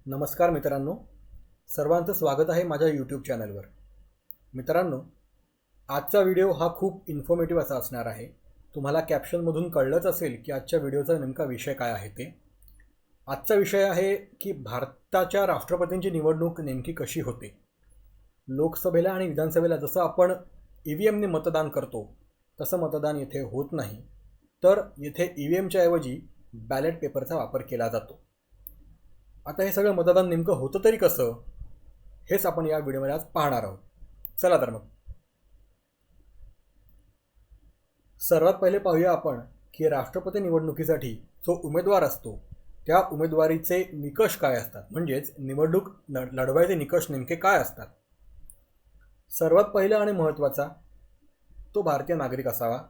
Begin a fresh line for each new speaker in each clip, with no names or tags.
नमस्कार मित्रांनो, सर्वांचं स्वागत आहे माझ्या यूट्यूब चॅनलवर. मित्रांनो, आजचा व्हिडिओ हा खूप इन्फॉर्मेटिव्ह असा असणार आहे. तुम्हाला कॅप्शनमधून कळलंच असेल की आजच्या व्हिडिओचा नेमका विषय काय आहे ते. आजचा विषय आहे की भारताच्या राष्ट्रपतींची निवडणूक नेमकी कशी होते. लोकसभेला आणि विधानसभेला जसं आपण EVMने मतदान करतो तसं मतदान येथे होत नाही, तर येथे EVMच्या ऐवजी बॅलेट पेपरचा वापर केला जातो. आता हे सगळं मतदान नेमकं होतं तरी कसं, हेच आपण या व्हिडिओमध्ये आज पाहणार आहोत. चला तर मग सर्वात पहिले पाहूया आपण की राष्ट्रपती निवडणुकीसाठी जो उमेदवार असतो त्या उमेदवारीचे निकष काय असतात, म्हणजेच निवडणूक लढवायचे निकष नेमके काय असतात. सर्वात पहिला आणि महत्त्वाचा, तो भारतीय नागरिक असावा.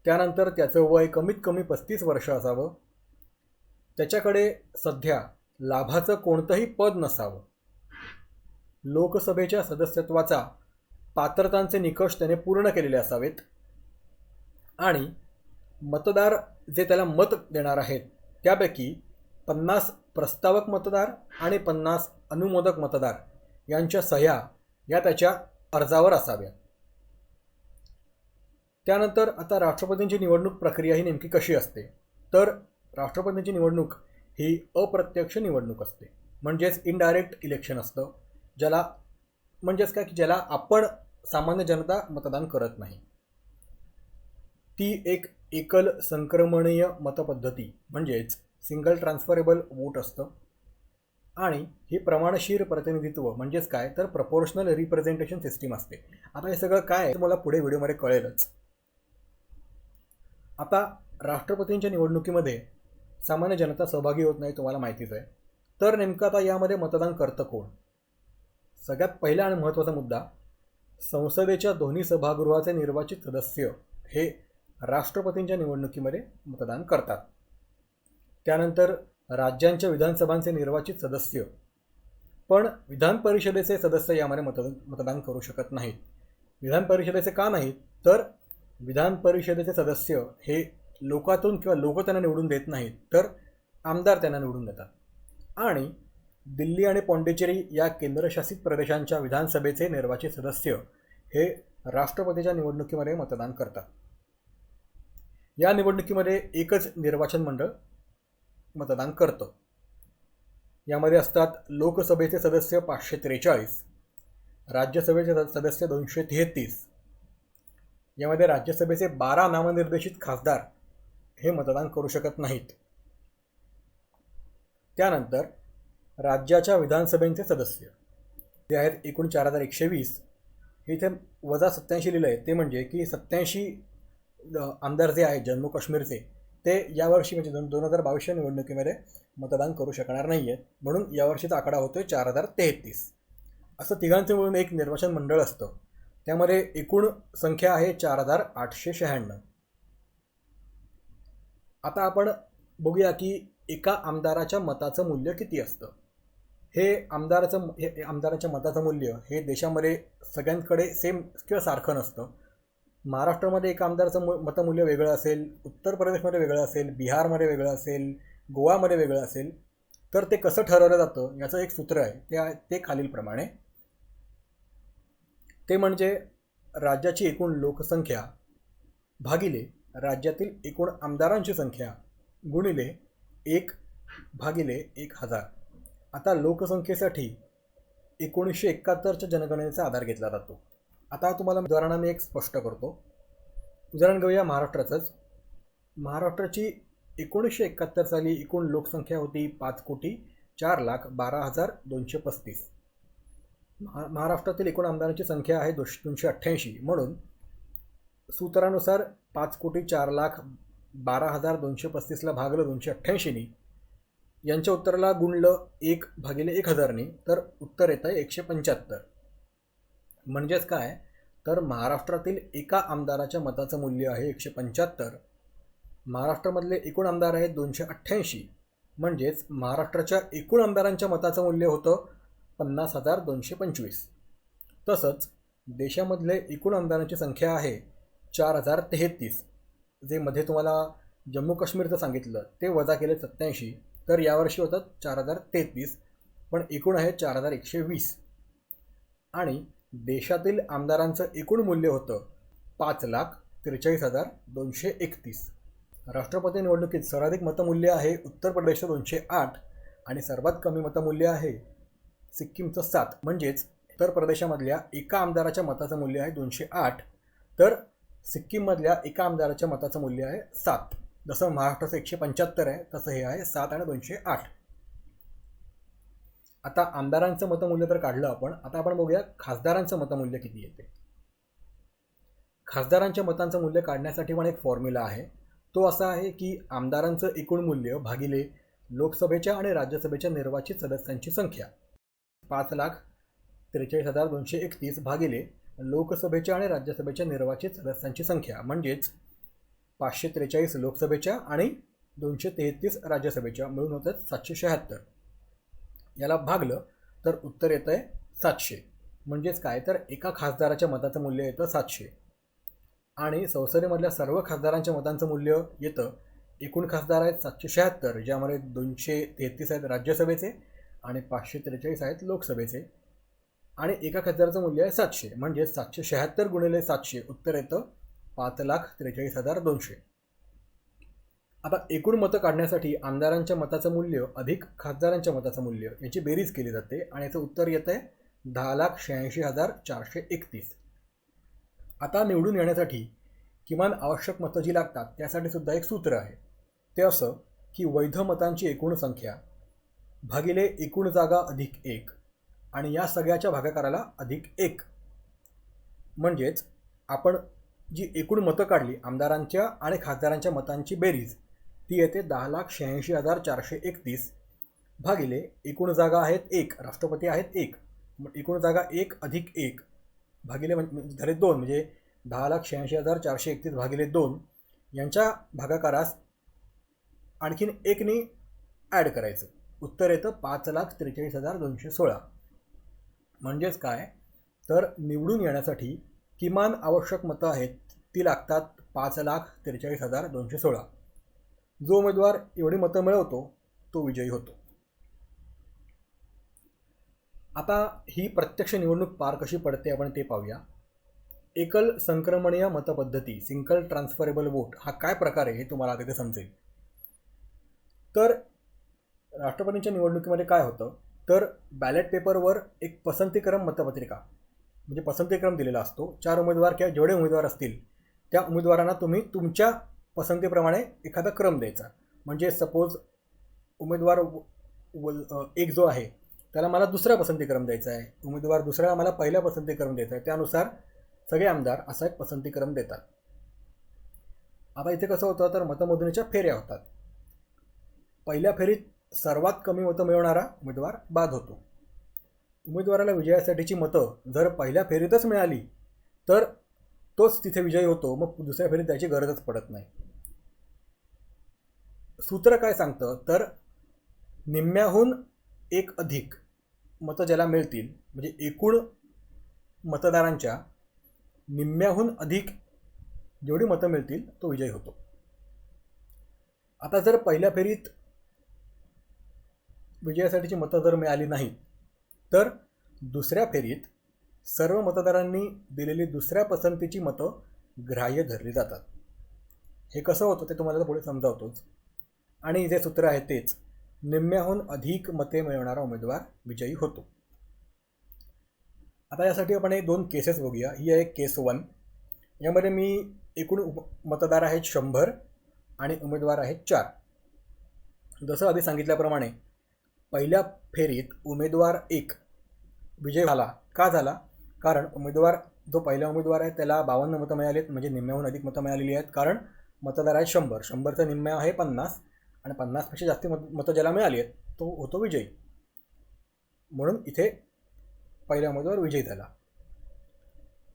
त्यानंतर त्याचं वय कमीत कमी 35 वर्ष असावं. त्याच्याकडे सध्या लाभाचं कोणतंही पद नसावं. लोकसभेच्या सदस्यत्वाचा पात्रतांचे निकष त्याने पूर्ण केलेले असावेत. आणि मतदार जे त्याला मत देणार आहेत त्यापैकी 50 प्रस्तावक मतदार आणि 50 अनुमोदक मतदार यांच्या सह्या या त्याच्या अर्जावर असाव्या. त्यानंतर आता राष्ट्रपतींची निवडणूक प्रक्रिया ही नेमकी कशी असते, तर राष्ट्रपतींची निवडणूक ही अप्रत्यक्ष निवडणूक असते, म्हणजेच इनडायरेक्ट इलेक्शन असतं. ज्याला आपण सामान्य जनता मतदान करत नाही. ती एक एकल संक्रमणीय मतपद्धती म्हणजेच सिंगल ट्रान्सफरेबल वोट असतं. आणि ही प्रमाणशीर प्रतिनिधित्व म्हणजेच काय तर प्रपोर्शनल रिप्रेझेंटेशन सिस्टीम असते. आता हे सगळं काय आहे मला पुढे व्हिडिओमध्ये कळेलच. आता राष्ट्रपतींच्या निवडणुकीमध्ये सामान्य जनता सहभागी होत नाही, तुम्हाला माहितीच आहे. तर नेमकं आता यामध्ये मतदान करतं कोण. सगळ्यात पहिला आणि महत्त्वाचा मुद्दा, संसदेच्या दोन्ही सभागृहाचे निर्वाचित सदस्य हे राष्ट्रपतींच्या निवडणुकीमध्ये मतदान करतात. त्यानंतर राज्यांच्या विधानसभांचे निर्वाचित सदस्य, पण विधान परिषदेचे सदस्य यामध्ये मतदान करू शकत नाहीत. विधान परिषदेचे का नाहीत, तर विधान परिषदेचे सदस्य हे लोकातून किंवा लोक त्यांना निवडून देत नाहीत, तर आमदार त्यांना निवडून देतात. आणि दिल्ली आणि पॉंडिचेरी या केंद्रशासित प्रदेशांच्या विधानसभेचे निर्वाचित सदस्य हे राष्ट्रपतीच्या निवडणुकीमध्ये मतदान करतात. या निवडणुकीमध्ये एकच निर्वाचन मंडळ मतदान करतं. यामध्ये असतात लोकसभेचे सदस्य 543, राज्यसभेचे सदस्य 233. यामध्ये राज्यसभेचे 12 नामनिर्देशित खासदार हे मतदान करू शकत नाहीत. त्यानंतर राज्याच्या विधानसभेचे सदस्य ते आहेत एकूण 4120. हे इथे वजा 87 लिहिलं आहे, ते म्हणजे की 87 आमदार जे आहेत जम्मू काश्मीरचे ते यावर्षी म्हणजे 2022 निवडणुकीमध्ये मतदान करू शकणार नाही आहेत. म्हणून यावर्षीचा आकडा होतोय 4033. असं तिघांचे मिळून एक निर्वाचन मंडळ असतं. त्यामध्ये एकूण संख्या आहे 4896. आता आपण बघूया की एका आमदाराच्या मताचं मूल्य किती असतं. हे आमदाराच्या मताचं मूल्य हे देशामध्ये सगळ्यांकडे सेम किंवा सारखं नसतं. महाराष्ट्रामध्ये एका आमदाराचं मतमूल्य वेगळं असेल, उत्तर प्रदेशमध्ये वेगळं असेल, बिहारमध्ये वेगळं असेल, गोवामध्ये वेगळं असेल. तर ते कसं ठरवलं जातं याचं एक सूत्र आहे, ते खालीलप्रमाणे. ते म्हणजे राज्याची एकूण लोकसंख्या भागिले राज्यातील एकूण आमदारांची संख्या गुणिले 1/1000. आता लोकसंख्येसाठी 1971च्या जनगणनेचा आधार घेतला जातो. आता तुम्हाला उदाहरणाने मी एक स्पष्ट करतो. उदाहरण घेऊया महाराष्ट्राचंच. महाराष्ट्राची 1971 साली एकूण लोकसंख्या होती 5,04,12,235. महाराष्ट्रातील एकूण आमदारांची संख्या आहे 288. म्हणून सूत्रानुसार 5,04,12,235ला भागलं 288नी, यांच्या उत्तराला गुणलं 1/1000नी, तर उत्तर येतं आहे 175. म्हणजेच काय तर महाराष्ट्रातील एका आमदाराच्या मताचं मूल्य आहे 175. महाराष्ट्रामधले एकूण आमदार आहेत 288. म्हणजेच महाराष्ट्राच्या एकूण आमदारांच्या मताचं मूल्य होतं 50,225. तसंच देशामधले एकूण आमदारांची संख्या आहे 4033. जे मध्ये तुम्हाला जम्मू काश्मीरचं सांगितलं ते वजा केले 87, तर यावर्षी होतं 4033. पण एकूण आहे 4120. आणि देशातील आमदारांचं एकूण मूल्य होतं 5,43,231. राष्ट्रपती निवडणुकीत सर्वाधिक मतमूल्य आहे उत्तर प्रदेशचं 208 आणि सर्वात कमी मतमूल्य आहे सिक्कीमचं 7. म्हणजेच उत्तर प्रदेशामधल्या एका आमदाराच्या मताचं मूल्य आहे 208, तर सिक्कीममधल्या एका आमदाराच्या मताचं मूल्य आहे 7. जसं महाराष्ट्राचं 175 आहे तसं हे आहे 7 आणि 208. आता आमदारांचं मतमूल्य तर काढलं आपण. आता आपण बघूया खासदारांचं मतमूल्य किती येते. खासदारांच्या मतांचं मूल्य काढण्यासाठी पण एक फॉर्म्युला आहे. तो असा आहे की आमदारांचं एकूण मूल्य भागिले लोकसभेच्या आणि राज्यसभेच्या निर्वाचित सदस्यांची संख्या. 5,43,231 भागिले लोकसभेच्या आणि राज्यसभेच्या निर्वाचित सदस्यांची संख्या, म्हणजेच 543 लोकसभेच्या आणि 233 राज्यसभेच्या मिळून होतात 776. याला भागलं तर उत्तर येतं आहे 700. म्हणजेच काय, तर एका खासदाराच्या मताचं मूल्य येतं 700. आणि संसदेमधल्या सर्व खासदारांच्या मतांचं मूल्य येतं, एकूण खासदार आहेत 776, ज्यामध्ये 233 आहेत राज्यसभेचे आणि 543 आहेत लोकसभेचे. आणि एका खासदाराचं मूल्य आहे 700. म्हणजे 776 गुणिले 700 उत्तर येतं 5,43,200. आता एकूण मतं काढण्यासाठी आमदारांच्या मताचं मूल्य अधिक खासदारांच्या मताचं मूल्य याची बेरीज केली जाते आणि याचं उत्तर येतं आहे 10,86,431. आता निवडून येण्यासाठी किमान आवश्यक मतं जी लागतात त्यासाठी सुद्धा एक सूत्र आहे. ते असं की वैध मतांची एकूण संख्या भागिले एकूण जागा अधिक 1 आणि या सगळ्याच्या भागाकाराला अधिक 1. म्हणजेच आपण जी एकूण मतं काढली आमदारांच्या आणि खासदारांच्या मतांची बेरीज ती येते 10,86,431 भागिले एकूण जागा आहेत 1, राष्ट्रपती आहेत 1, एकूण जागा 1 अधिक 1 भागिले झाले 2, म्हणजे 10,86,431 भागिले 2 यांच्या भागाकारास आणखीन 1ने ॲड करायचं. उत्तर येतं 5,43,216. म्हणजेच काय, तर निवडून येण्यासाठी किमान आवश्यक मतं आहेत ती लागतात 5,43,216. जो उमेदवार एवढी मतं मिळवतो तो विजयी होतो. आता ही प्रत्यक्ष निवडणूक पार कशी पडते आपण ते पाहूया. एकल संक्रमणीय मतपद्धती, सिंगल ट्रान्सफरेबल वोट, हा काय प्रकार आहे हे तुम्हाला तिथे समजेल. तर राष्ट्रपतींच्या निवडणुकीमध्ये काय होतं, तर बॅलेट पेपरवर एक पसंतीक्रम मतपत्रिका म्हणजे पसंतीक्रम दिलेला असतो. 4 उमेदवार किंवा जेवढे उमेदवार असतील त्या उमेदवारांना तुम्ही तुमच्या पसंतीप्रमाणे एखादा क्रम द्यायचा. म्हणजे सपोज उमेदवार एक जो आहे त्याला मला दुसरा पसंतीक्रम द्यायचा आहे, उमेदवार दुसऱ्याला मला पहिला पसंतीक्रम द्यायचा आहे, त्यानुसार सगळे आमदार असा एक पसंतीक्रम देतात. आता इथे कसं होतं, तर मतमोजणीच्या फेऱ्या होतात. पहिल्या फेरीत सर्वात कमी मतं मिळवणारा उमेदवार बाद होतो. उमेदवाराला विजयासाठीची मतं जर पहिल्या फेरीतच मिळाली तर तोच तिथे विजयी होतो, मग दुसऱ्या फेरीत त्याची गरजच पडत नाही. सूत्र काय सांगतं, तर निम्म्याहून एक अधिक मतं ज्याला मिळतील, म्हणजे एकूण मतदारांच्या निम्म्याहून अधिक जेवढी मतं मिळतील तो विजयी होतो. आता जर पहिल्या फेरीत विजयासाठीची मतं जर मिळाली नाही तर दुसऱ्या फेरीत सर्व मतदारांनी दिलेली दुसऱ्या पसंतीची मतं ग्राह्य धरली जातात. हे कसं होतं ते तुम्हाला पुढे समजावतोच. आणि जे सूत्र आहे तेच, निम्म्याहून अधिक मते मिळवणारा उमेदवार विजयी होतो. आता यासाठी आपण हे 2 केसेस बघूया. ही आहे केस 1. यामध्ये मी एकूण मतदार आहेत 100 आणि उमेदवार आहेत 4. जसं आधी सांगितल्याप्रमाणे पहिल्या फेरीत उमेदवार 1 विजय झाला. का झाला? कारण जो पहिला उमेदवार आहे त्याला 52 मतं मिळाली आहेत, म्हणजे निम्म्याहून अधिक मतं मिळालेली आहेत. कारण मतदार आहे 100, 100चं निम्म्या आहे 50 आणि 50पेक्षा जास्त मतं ज्याला मिळाली आहेत तो होतो विजयी. म्हणून इथे पहिला उमेदवार विजयी झाला.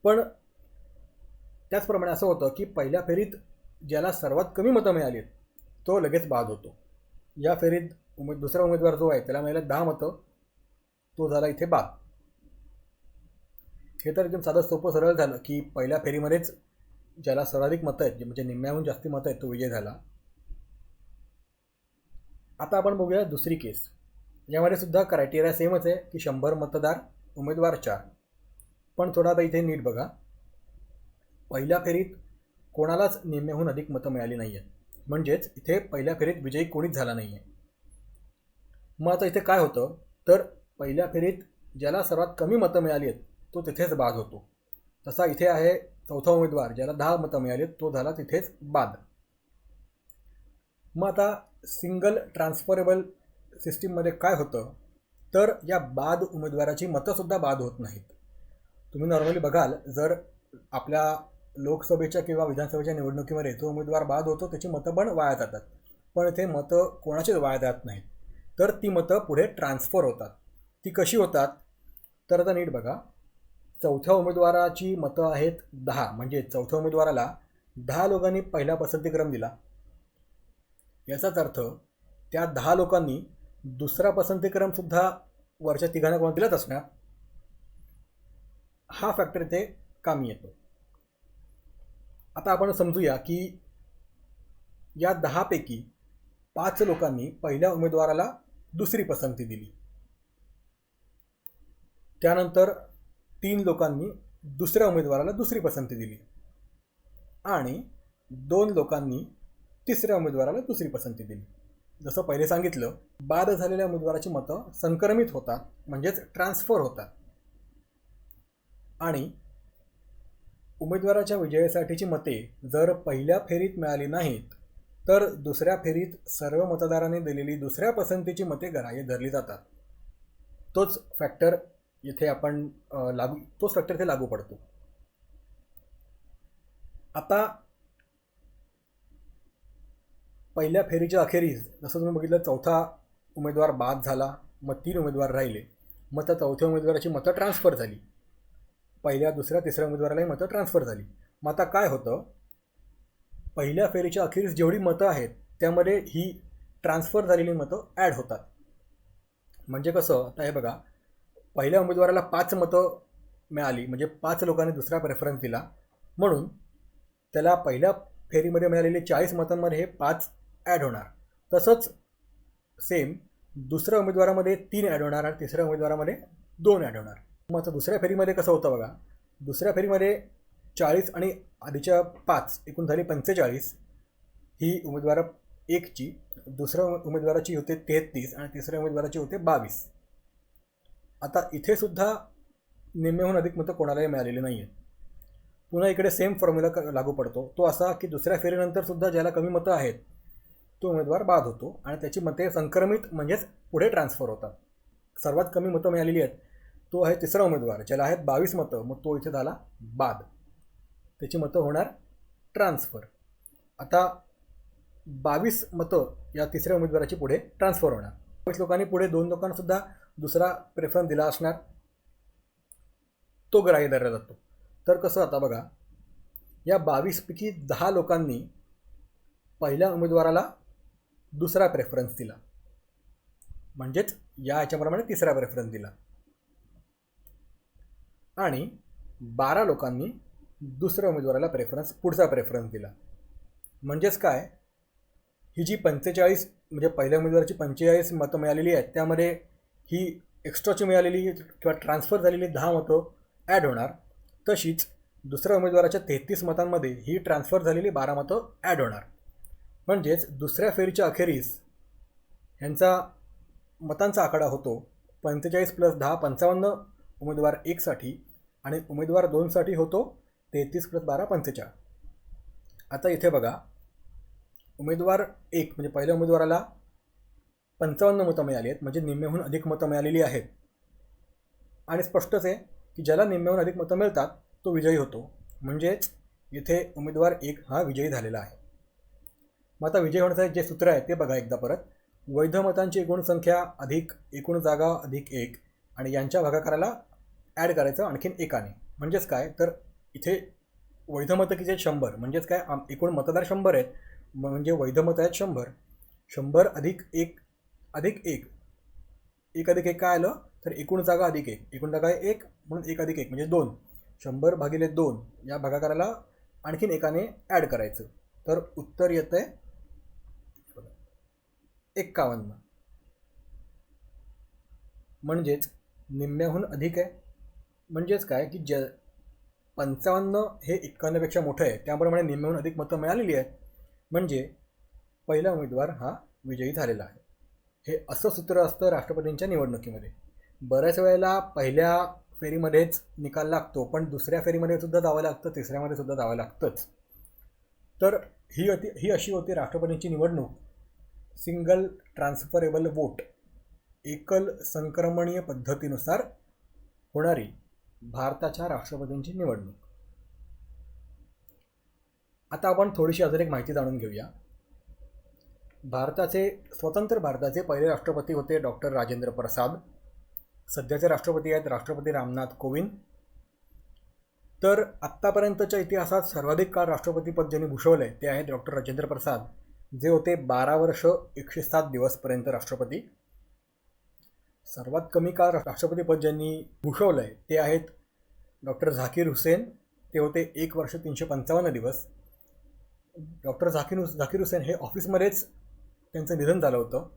पण त्याचप्रमाणे असं होतं की पहिल्या फेरीत ज्याला सर्वात कमी मतं मिळाली आहेत तो लगेच बाद होतो. या फेरीत दुसरा उमेदवार जो आहे त्याला मिळाले 10 मतं, तो झाला इथे बाद. हे तर एकदम साधं सोपं सरळ झालं की पहिल्या फेरीमध्येच ज्याला सर्वाधिक मतं आहेत, म्हणजे निम्म्याहून जास्ती मतं आहेत, तो विजय झाला. आता आपण बघूया दुसरी केस. यामध्ये सुद्धा क्रायटेरिया सेमच आहे की 100 मतदार उमेदवार 4. पण थोडा आता इथे नीट बघा, पहिल्या फेरीत कोणालाच निम्म्याहून अधिक मतं मिळाली नाही आहेत, म्हणजेच इथे पहिल्या फेरीत विजयी कोणीच झाला नाही आहे. मग आता इथे काय होतं, तर पहिल्या फेरीत ज्याला सर्वात कमी मतं मिळाली आहेत तो तिथेच बाद होतो. तसा इथे आहे चौथा उमेदवार ज्याला 10 मतं मिळाली आहेत, तो झाला तिथेच बाद. मग आता सिंगल ट्रान्सफरेबल सिस्टीममध्ये काय होतं, तर या बाद उमेदवाराची मतंसुद्धा बाद होत नाहीत. तुम्ही नॉर्मली बघाल, जर आपल्या लोकसभेच्या किंवा विधानसभेच्या निवडणुकीमध्ये जो उमेदवार बाद होतो त्याची मतं पण वाया जातात, पण इथे मतं कोणाचीच वाया जात नाहीत, तर ती मतं पुढे ट्रान्सफर होतात. ती कशी होतात, तर आता नीट बघा, चौथ्या उमेदवाराची मतं आहेत 10, म्हणजे चौथ्या उमेदवाराला 10 लोकांनी पहिला पसंतीक्रम दिला. याचाच अर्थ त्या 10 लोकांनी दुसरा पसंतीक्रमसुद्धा वरच्या तिघांना कोणा दिलाच असणार. हा फॅक्टर इथे कामी येतो. आता आपण समजूया की या 10 पैकी 5 लोकांनी पहिल्या उमेदवाराला दुसरी पसंती दिली, त्यानंतर 3 लोकांनी दुसऱ्या उमेदवाराला दुसरी पसंती दिली आणि 2 लोकांनी तिसऱ्या उमेदवाराला दुसरी पसंती दिली. जसं पहिले सांगितलं, बाद झालेल्या उमेदवाराची मतं संक्रमित होतात, म्हणजेच ट्रान्सफर होतात. आणि उमेदवाराच्या विजयासाठीची मते जर पहिल्या फेरीत मिळाली नाहीत तर दुसऱ्या फेरीत सर्व मतदारांनी दिलेली दुसऱ्या पसंतीची मते ग्राह्य धरली जातात. तोच फॅक्टर इथे लागू पडतो. आता पहिल्या फेरीच्या अखेरीस जसं तुम्ही बघितलं, चौथा उमेदवार बाद झाला, मग 3 उमेदवार राहिले, मग त्या चौथ्या उमेदवाराची मतं ट्रान्सफर झाली, पहिल्या दुसऱ्या तिसऱ्या उमेदवारालाही मतं ट्रान्सफर झाली. मग आता काय होतं, पहिल्या फेरीच्या अखेरीस जेवढी मतं आहेत त्यामध्ये ही ट्रान्सफर झालेली मतं ॲड होतात. म्हणजे कसं, आता हे बघा, पहिल्या उमेदवाराला 5 मतं मिळाली, म्हणजे 5 लोकांनी दुसरा प्रेफरन्स दिला, म्हणून त्याला पहिल्या फेरीमध्ये मिळालेले 40 मतांमध्ये हे 5 ॲड होणार. तसंच सेम दुसऱ्या उमेदवारामध्ये 3 ॲड होणार आणि तिसऱ्या उमेदवारामध्ये 2 ॲड होणार. मग आता दुसऱ्या फेरीमध्ये कसं होतं बघा, दुसऱ्या फेरीमध्ये 40 आणि आधीच्या 5 एकूण झाली 45, ही उमेदवार 1ची, दुसऱ्या उमेदवाराची होते 33 आणि तिसऱ्या उमेदवाराची होते 22. आता इथे सुद्धा निम्म्याहून अधिक मतं कोणालाही मिळालेली नाही आहेत. पुन्हा इकडे सेम फॉर्म्युला लागू पडतो, तो असा की दुसऱ्या फेरीनंतर सुद्धा ज्याला कमी मतं आहेत तो उमेदवार बाद होतो आणि त्याची मते संक्रमित म्हणजेच पुढे ट्रान्सफर होतात. सर्वात कमी मतं मिळालेली आहेत तो आहे तिसरा उमेदवार, ज्याला आहेत 22 मतं, मग तो इथे झाला बाद, त्याची मतं होणार ट्रान्सफर. आता 22 मतं या तिसऱ्या उमेदवाराची पुढे ट्रान्सफर होणार. 22 लोकांनी पुढे 2 लोकांनासुद्धा दुसरा प्रेफरन्स दिला असणार, तो ग्राह्य धरला जातो. तर कसं, आता बघा, या 22 पैकी 10 लोकांनी पहिल्या उमेदवाराला दुसरा प्रेफरन्स दिला, म्हणजेच या ह्याच्याप्रमाणे तिसरा प्रेफरन्स दिला, आणि 12 लोकांनी दुसऱ्या उमेदवाराला पुढचा प्रेफरन्स दिला. म्हणजेच काय, ही जी 45 म्हणजे पहिल्या उमेदवाराची 45 मतं मिळालेली आहेत त्यामध्ये ही एक्स्ट्राची मिळालेली किंवा ट्रान्सफर झालेली 10 मतं ॲड होणार. तशीच दुसऱ्या उमेदवाराच्या 33 मतांमध्ये ही ट्रान्सफर झालेली 12 मतं ॲड होणार. म्हणजेच दुसऱ्या फेरीच्या अखेरीस ह्यांचा मतांचा आकडा होतो 45 + 10 55 उमेदवार 1साठी आणि उमेदवार 2साठी होतो 33 + 12 45. आता इथे बघा, उमेदवार 1 म्हणजे पहिल्या उमेदवाराला 55 मतं मिळाली आहेत, म्हणजे निम्म्याहून अधिक मतं मिळालेली आहेत, आणि स्पष्टच आहे की ज्याला निम्म्याहून अधिक मतं मिळतात तो विजयी होतो, म्हणजेच इथे उमेदवार 1 हा विजयी झालेला आहे. मग आता विजयी होण्याचं जे सूत्र आहे ते बघा एकदा परत, वैध मतांची एकूण संख्या अधिक एकूण जागा अधिक 1 आणि यांच्या भागाकाराला ॲड करायचं आणखीन एकाने. म्हणजेच काय, तर इथे वैध मतं किती आहेत 100, म्हणजेच काय, एकूण मतदार 100 आहेत, म्हणजे वैध मतं आहेत 100. 100 अधिक 1 अधिक 1, 1 अधिक 1 काय आलं, तर एकूण जागा अधिक 1, एकूण जागा आहे 1 म्हणून 1 अधिक 1 म्हणजे 2. 100 भागिले 2 या भागाकाराला आणखीन एकाने ॲड करायचं, तर उत्तर येतं आहे 51. म्हणजेच निम्म्याहून अधिक आहे. म्हणजेच काय की 55 हे 51पेक्षा मोठं आहे, त्याप्रमाणे निम्म्याहून अधिक मतं मिळालेली आहेत, म्हणजे पहिला उमेदवार हा विजयी झालेला आहे. हे असं सूत्र असतं राष्ट्रपतींच्या निवडणुकीमध्ये. बऱ्याच वेळेला पहिल्या फेरीमध्येच निकाल लागतो, पण दुसऱ्या फेरीमध्ये सुद्धा जावं लागतं, तिसऱ्यामध्ये सुद्धा जावं लागतंच. तर ही अशी होती राष्ट्रपतींची निवडणूक, सिंगल ट्रान्सफरेबल वोट, एकल संक्रमणीय पद्धतीनुसार होणारी भारताच्या राष्ट्रपतींची निवडणूक. आता आपण थोडीशी अजून एक माहिती जाणून घेऊया. स्वतंत्र भारताचे पहिले राष्ट्रपती होते डॉक्टर राजेंद्र प्रसाद. सध्याचे राष्ट्रपती आहेत राष्ट्रपती रामनाथ कोविंद. तर आत्तापर्यंतच्या इतिहासात सर्वाधिक काळ राष्ट्रपतीपद ज्यांनी भूषवलं आहे ते आहेत डॉक्टर राजेंद्र प्रसाद, जे होते 12 वर्ष 107 दिवसपर्यंत राष्ट्रपती. सर्वात कमी काळ राष्ट्रपतीपद ज्यांनी भूषवलं आहे ते आहेत डॉक्टर झाकीर हुसेन, ते होते 1 वर्ष 355 दिवस. डॉक्टर झाकीर हुसेन हे ऑफिसमध्येच त्यांचं निधन झालं होतं.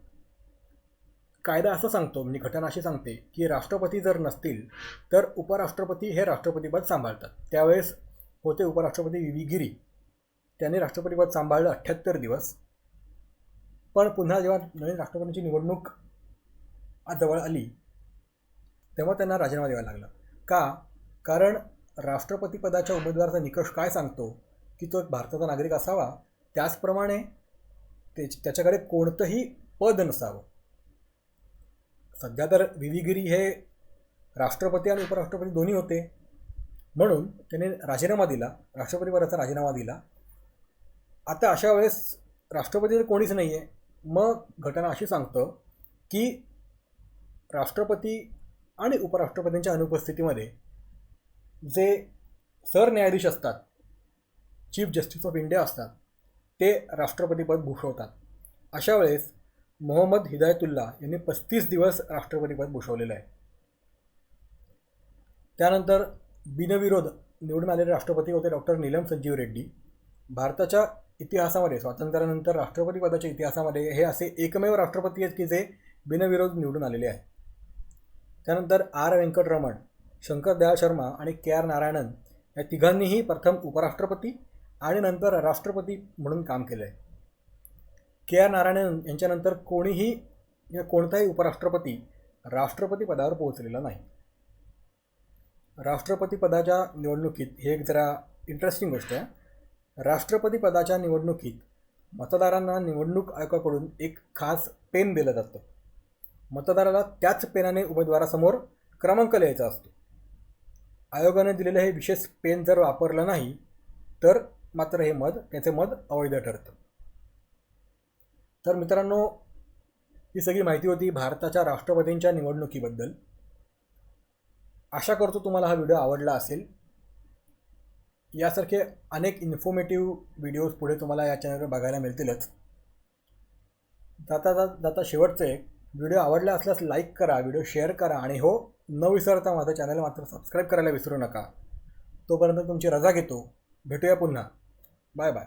कायदा असं सांगतो, म्हणजे घटना अशी सांगते की राष्ट्रपती जर नसतील तर उपराष्ट्रपती हे राष्ट्रपतीपद सांभाळतात. त्यावेळेस होते उपराष्ट्रपती व्ही गिरी, त्यांनी राष्ट्रपतीपद सांभाळलं 78 दिवस. पण पुन्हा जेव्हा नवीन राष्ट्रपतींची निवडणूक जवळ आली तेव्हा त्यांना राजीनामा द्यावा लागला. का? कारण राष्ट्रपतीपदाच्या उमेदवाराचा निकष काय सांगतो की तो एक भारताचा नागरिक असावा, त्याचप्रमाणे त्याच्याकडे कोणतंही पद नसावं. सध्या तर व्ही गिरी हे राष्ट्रपती आणि उपराष्ट्रपती दोन्ही होते, म्हणून त्याने राजीनामा दिला, राष्ट्रपतीपदाचा राजीनामा दिला. आता अशा वेळेस राष्ट्रपती तर कोणीच नाही आहे. मग घटना अशी सांगतं की राष्ट्रपती आणि उपराष्ट्रपतींच्या अनुपस्थितीमध्ये जे सरन्यायाधीश असतात, चीफ जस्टिस ऑफ इंडिया असतात, ते राष्ट्रपतीपद भूषवतात. अशा वेळेस मोहम्मद हिदायतुल्ला यांनी 35 दिवस राष्ट्रपतीपद भूषवलेलं आहे. त्यानंतर बिनविरोध निवडून आलेले राष्ट्रपती होते डॉक्टर नीलम संजीव रेड्डी. भारताच्या इतिहासामध्ये, स्वातंत्र्यानंतर राष्ट्रपतीपदाच्या इतिहासामध्ये हे असे एकमेव राष्ट्रपती आहेत की जे बिनविरोध निवडून आलेले आहेत. त्यानंतर आर व्यंकटरमण, शंकर दयाळ शर्मा आणि के.आर. नारायणन या तिघांनीही प्रथम उपराष्ट्रपती आणि नंतर राष्ट्रपती म्हणून काम केलं आहे. के.आर. नारायणन यांच्यानंतर कोणताही उपराष्ट्रपती राष्ट्रपती पदावर पोहोचलेला नाही. राष्ट्रपती पदाच्या निवडणुकीत हे एक जरा इंटरेस्टिंग गोष्ट आहे. राष्ट्रपती पदाच्या निवडणुकीत मतदारांना निवडणूक आयोगाकडून एक खास पेन दिलं जातं. मतदाराला त्याच पेनाने उमेदवारासमोर क्रमांक लिहायचा असतो. आयोगाने दिलेलं हे विशेष पेन जर वापरलं नाही तर मात्र त्याचे मत अवैध ठरतं. तर मित्रांनो, ही सगळी माहिती होती भारताच्या राष्ट्रपतींच्या निवडणुकीबद्दल. आशा करतो तुम्हाला हा व्हिडिओ आवडला असेल. यासारखे अनेक इन्फॉर्मेटिव्ह व्हिडिओज पुढे तुम्हाला या चॅनलवर बघायला मिळतीलच. जाता शेवटचं एक, व्हिडिओ आवडला असल्यास लाईक करा, व्हिडिओ शेअर करा आणि हो, न विसरता माझं चॅनल मात्र सबस्क्राईब करायला विसरू नका. तोपर्यंत तुमची रजा घेतो. भेटूया पुन्हा. Bye bye.